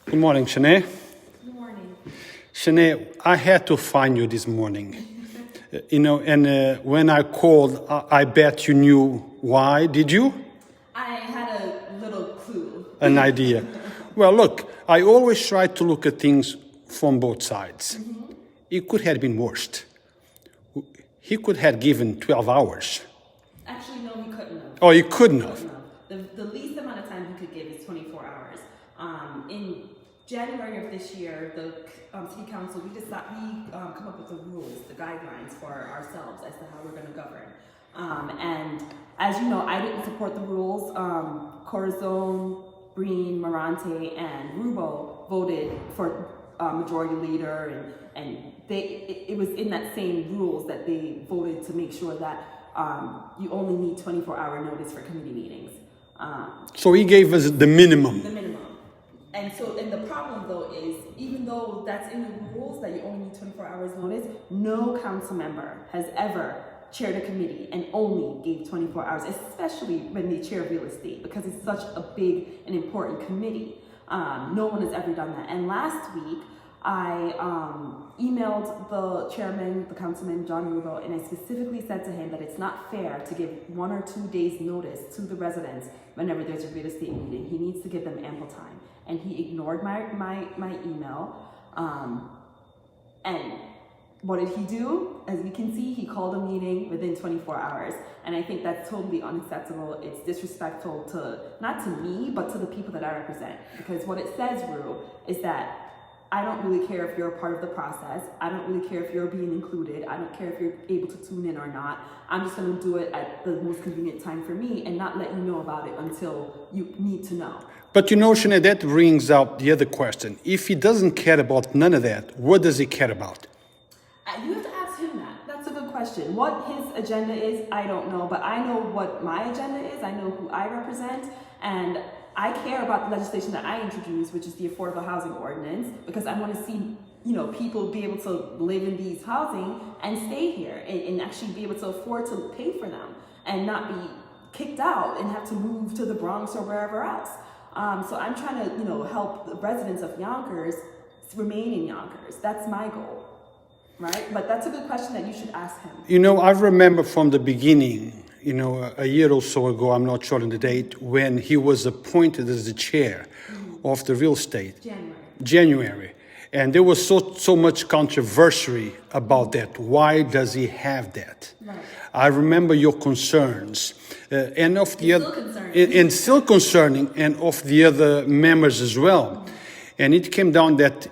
Good morning, Shanae. Good morning. Shanae, I had to find you this morning. When I called, I bet you knew why. Did you? I had a little clue. An idea. Well, look, I always try to look at things from both sides. Mm-hmm. It could have been worse. He could have given 12 hours. Actually, no, he couldn't have. Oh, he couldn't have. The least amount of time he could give is 24 hours. In January of this year, the City Council, we come up with the rules, the guidelines for ourselves as to how we're going to govern. And as you know, I didn't support the rules. Corazon, Breen, Morante, and Rubbo voted for majority leader, and it was in that same rules that they voted to make sure that you only need 24-hour notice for committee meetings. So he gave us the minimum. The minimum. And the problem though is, even though that's in the rules that you only need 24 hours notice, no council member has ever chaired a committee and only gave 24 hours, especially when they chair real estate, because it's such a big and important committee. No one has ever done that. And last week, I emailed the chairman, the Councilman John Rubbo, and I specifically said to him that it's not fair to give 1 or 2 days notice to the residents whenever there's a real estate meeting. He needs to give them ample time. And he ignored my email. And what did he do? As we can see, he called a meeting within 24 hours. And I think that's totally unacceptable. It's disrespectful not to me, but to the people that I represent. Because what it says, Rue, is that I don't really care if you're a part of the process. I don't really care if you're being included. I don't care if you're able to tune in or not. I'm just going to do it at the most convenient time for me and not let you know about it until you need to know. But Shanae, that brings out the other question. If he doesn't care about none of that, what does he care about? You have to ask him that. That's a good question. What his agenda is, I don't know. But I know what my agenda is. I know who I represent. And I care about the legislation that I introduced, which is the Affordable Housing Ordinance, because I want to see, people be able to live in these housing and stay here and actually be able to afford to pay for them and not be kicked out and have to move to the Bronx or wherever else. So I'm trying to, help the residents of Yonkers remain in Yonkers. That's my goal, right? But that's a good question that you should ask him. I remember from the beginning, a year or so ago, I'm not sure on the date, when he was appointed as the chair of the real estate. January. And there was so much controversy about that. Why does he have that? Right. I remember your concerns, and of the other, and still concerning, and of the other members as well. And it came down that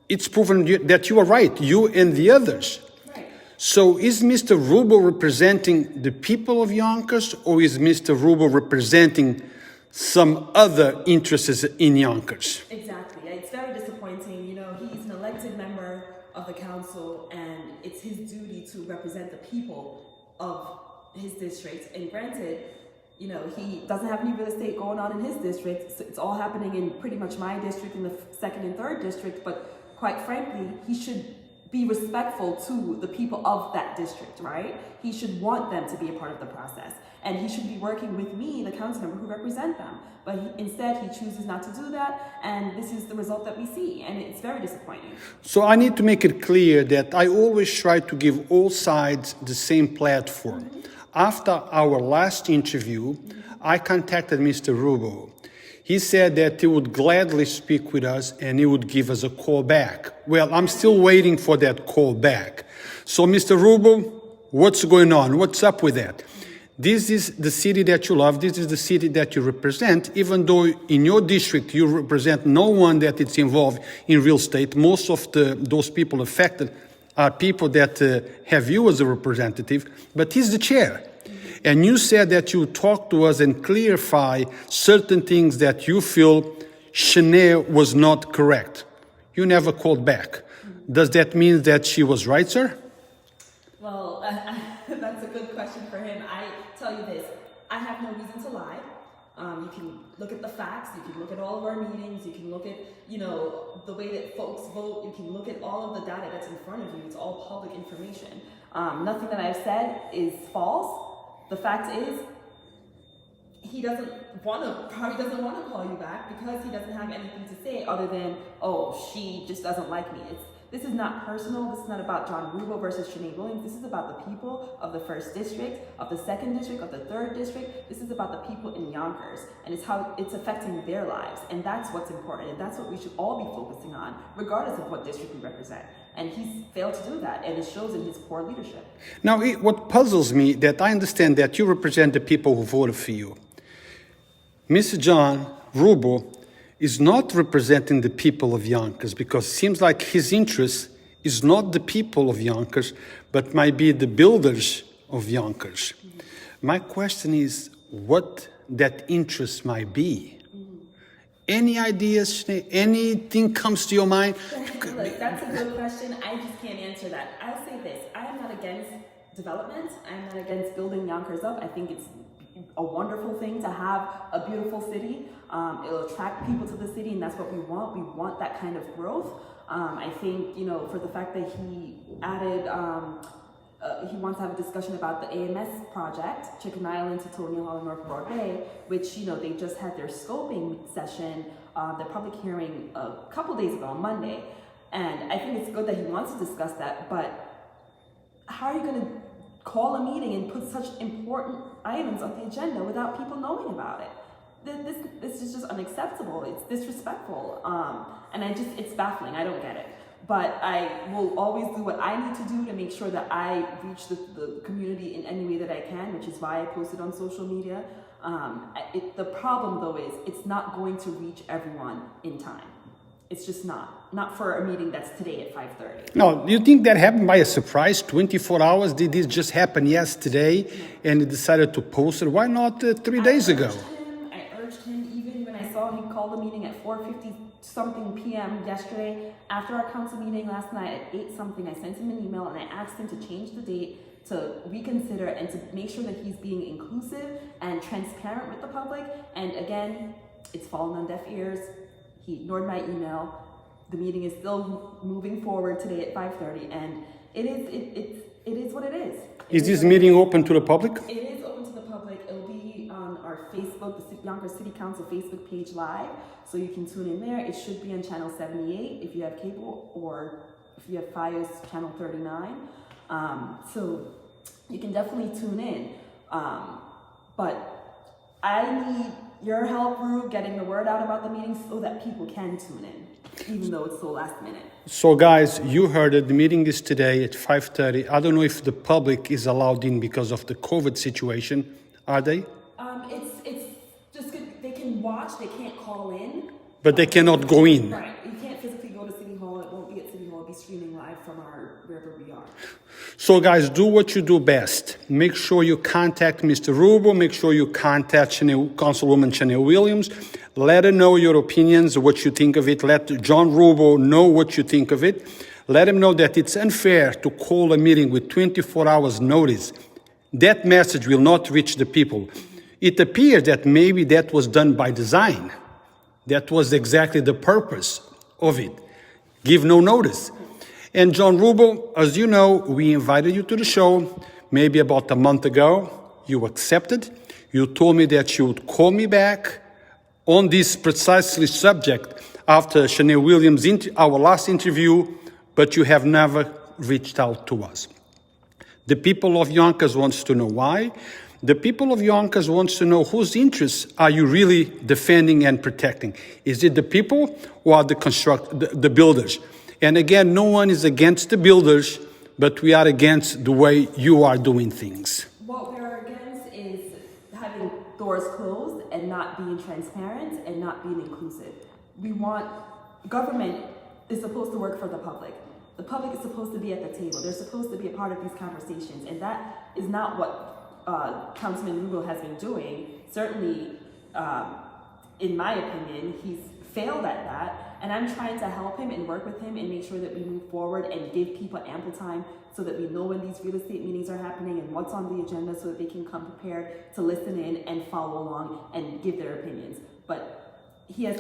it's proven that you are right, you and the others. Right. So is Mr. Rubbo representing the people of Yonkers, or is Mr. Rubbo representing some other interests in Yonkers? Exactly. It's very disappointing. He's an elected member of the council, and it's his duty to represent the people of his district. And granted, he doesn't have any real estate going on in his district. It's all happening in pretty much my district, in the 2nd and 3rd district. But quite frankly, he should be respectful to the people of that district, right? He should want them to be a part of the process. And he should be working with me, the council member who represent them. But instead, he chooses not to do that. And this is the result that we see. And it's very disappointing. So I need to make it clear that I always try to give all sides the same platform. Mm-hmm. After our last interview, I contacted Mr. Rubbo. He said that he would gladly speak with us and he would give us a call back. Well, I'm still waiting for that call back. So, Mr. Rubbo, what's going on? What's up with that? This is the city that you love. This is the city that you represent. Even though in your district you represent no one that is involved in real estate, most of those people affected are people that have you as a representative, but he's the chair. And you said that you talk to us and clarify certain things that you feel Shanae was not correct. You never called back. Does that mean that she was right, sir? Well, that's a good question for him. I tell you this, I have no reason to lie. You can look at the facts, you can look at all of our meetings, you can look at, the way that folks vote, you can look at all of the data that's in front of you. It's all public information. Nothing that I've said is false. The fact is, he probably doesn't want to call you back because he doesn't have anything to say other than, oh, she just doesn't like me. This is not personal. This is not about John Rubbo versus Shanae Williams. This is about the people of the 1st District, of the 2nd District, of the 3rd District. This is about the people in Yonkers, and it's how it's affecting their lives. And that's what's important, and that's what we should all be focusing on, regardless of what district we represent. And he's failed to do that, and it shows in his poor leadership. Now, what puzzles me, that I understand that you represent the people who voted for you. Mr. John Rubbo is not representing the people of Yonkers, because it seems like his interest is not the people of Yonkers, but might be the builders of Yonkers. My question is what that interest might be. Any ideas, anything comes to your mind? Look, that's a good question. I just can't answer that. I'll say this. I am not against development. I'm not against building Yonkers up. I think it's a wonderful thing to have a beautiful city. It'll attract people to the city, and that's what we want. We want that kind of growth. I think, for the fact that he added, he wants to have a discussion about the AMS project, Chicken Island to Tony Hall and North Broadway, which, they just had their scoping session, their public hearing a couple days ago on Monday. And I think it's good that he wants to discuss that, but how are you going to call a meeting and put such important items on the agenda without people knowing about it? This is just unacceptable. It's disrespectful. And it's baffling. I don't get it. But I will always do what I need to do to make sure that I reach the community in any way that I can, which is why I posted on social media. The problem, though, is it's not going to reach everyone in time. It's just not. Not for a meeting that's today at 5:30. No, do you think that happened by a surprise? 24 hours? Did this just happen yesterday and he decided to post it? Why not 3 days ago? I urged him, even when I saw him call the meeting at 4:50 something p.m. yesterday, after our council meeting last night at 8 something, I sent him an email and I asked him to change the date, to reconsider, and to make sure that he's being inclusive and transparent with the public. And again, it's fallen on deaf ears. He ignored my email. The meeting is still moving forward today at 5:30, and it is what it is. Is this meeting open to the public? It is open to the public. It'll be on our Facebook, the Yonkers City Council Facebook page live, so you can tune in there. It should be on channel 78 if you have cable, or if you have Fios, channel 39. So you can definitely tune in. But I need your help, Rue, getting the word out about the meeting so that people can tune in, even though it's so last minute. So guys, you heard it. The meeting is today at 5:30. I don't know if the public is allowed in because of the COVID situation. Are they? It's just good. They can watch. They can't call in. But they cannot go in. Right. You can't physically go to City Hall. It won't be at City Hall. It'll be streaming live from wherever we are. So guys, do what you do best. Make sure you contact Mr. Rubbo. Make sure you contact Councilwoman Shanae Williams. Let her know your opinions, what you think of it. Let John Rubbo know what you think of it. Let him know that it's unfair to call a meeting with 24 hours notice. That message will not reach the people. It appears that maybe that was done by design. That was exactly the purpose of it. Give no notice. And John Rubbo, as you know, we invited you to the show maybe about a month ago. You accepted. You told me that you would call me back on this precisely subject after Shanae Williams' our last interview, but you have never reached out to us. The people of Yonkers wants to know why. The people of Yonkers wants to know whose interests are you really defending and protecting? Is it the people or the builders? And again, no one is against the builders, but we are against the way you are doing things. What we are against is having doors closed and not being transparent and not being inclusive. We want government is supposed to work for the public. The public is supposed to be at the table. They're supposed to be a part of these conversations, and that is not what Councilman Rubbo has been doing. Certainly, in my opinion, he's failed at that, and I'm trying to help him and work with him and make sure that we move forward and give people ample time so that we know when these real estate meetings are happening and what's on the agenda so that they can come prepared to listen in and follow along and give their opinions. But he has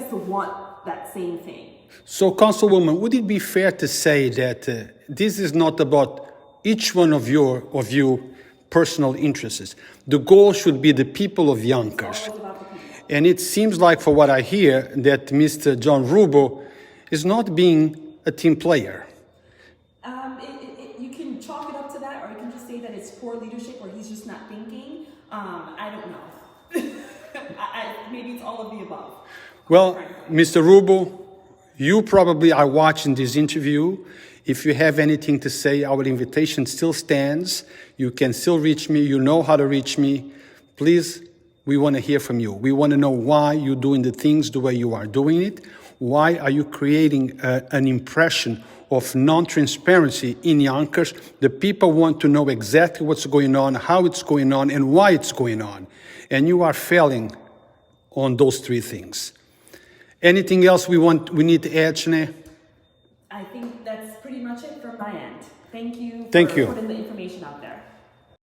to want that same thing. So, Councilwoman, would it be fair to say that this is not about each one of you personal interests. The goal should be the people of Yonkers. And it seems like, for what I hear, that Mr. John Rubbo is not being a team player. You can chalk it up to that, or you can just say that it's poor leadership, or he's just not thinking. I don't know. Maybe it's all of the above. Well, Mr. Rubbo, you probably are watching this interview. If you have anything to say, our invitation still stands. You can still reach me. You know how to reach me. Please, we want to hear from you. We want to know why you're doing the things the way you are doing it. Why are you creating an impression of non-transparency in Yonkers? The people want to know exactly what's going on, how it's going on, and why it's going on. And you are failing on those three things. Anything else we need to add, Shanae? I think that's pretty much it from my end. Thank you Thank you. Putting the